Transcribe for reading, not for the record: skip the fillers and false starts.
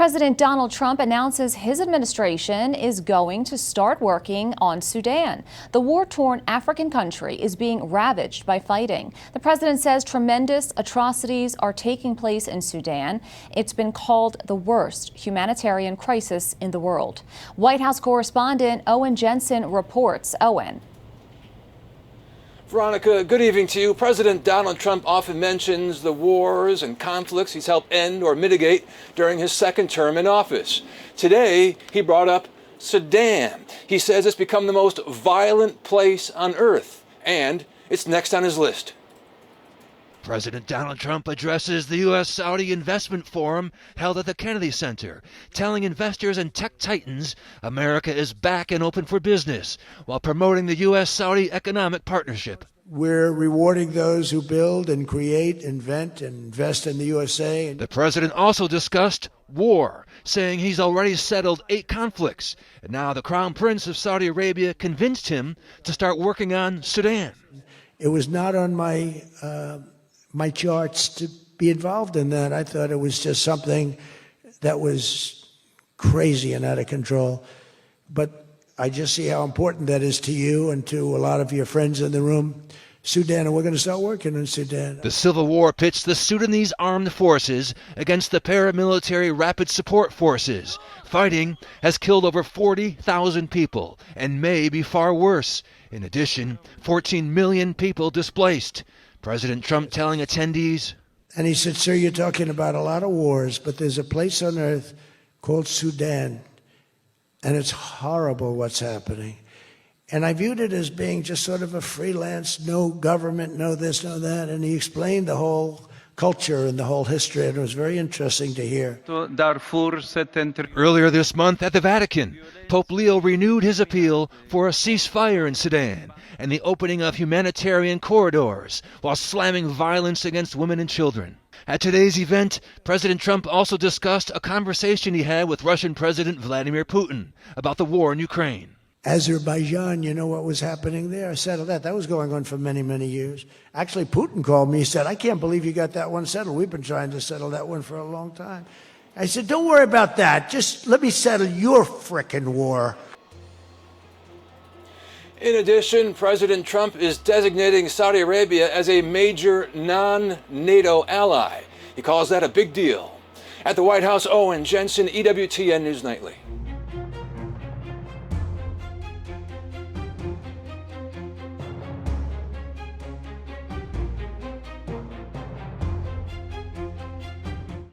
President Donald Trump announces his administration is going to start working on Sudan. The war-torn African country is being ravaged by fighting. The president says tremendous atrocities are taking place in Sudan. It's been called the worst humanitarian crisis in the world. White House correspondent Owen Jensen reports. Owen. Veronica, good evening to you. President Donald Trump often mentions the wars and conflicts he's helped end or mitigate during his second term in office. Today, he brought up Sudan. He says it's become the most violent place on earth, and it's next on his list. President Donald Trump addresses the U.S. Saudi Investment Forum held at the Kennedy Center, telling investors and tech titans America is back and open for business while promoting the U.S. Saudi economic partnership. We're rewarding those who build and create, invent, and invest in the USA. The president also discussed war, saying he's already settled 8 conflicts, and now the Crown Prince of Saudi Arabia convinced him to start working on Sudan. It was not on my charts to be involved in that. I thought it was just something that was crazy and out of control. But I just see how important that is to you and to a lot of your friends in the room. Sudan, and we're going to start working in Sudan. The civil war pits the Sudanese armed forces against the paramilitary rapid support forces. Fighting has killed over 40,000 people and may be far worse. In addition, 14 million people displaced. President Trump telling attendees, and he said, sir, you're talking about a lot of wars, but there's a place on earth called Sudan, and it's horrible what's happening. And I viewed it as being just sort of a freelance, no government, no this, no that, and he explained the whole culture and the whole history, and it was very interesting to hear. Earlier this month at the Vatican, Pope Leo renewed his appeal for a ceasefire in Sudan and the opening of humanitarian corridors while slamming violence against women and children. At today's event, President Trump also discussed a conversation he had with Russian President Vladimir Putin about the war in Ukraine. Azerbaijan, you know what was happening there? I settled that. That was going on for many, many years. Actually, Putin called me. He said, I can't believe you got that one settled. We've been trying to settle that one for a long time. I said, don't worry about that. Just let me settle your frickin' war. In addition, President Trump is designating Saudi Arabia as a major non-NATO ally. He calls that a big deal. At the White House, Owen Jensen, EWTN News Nightly.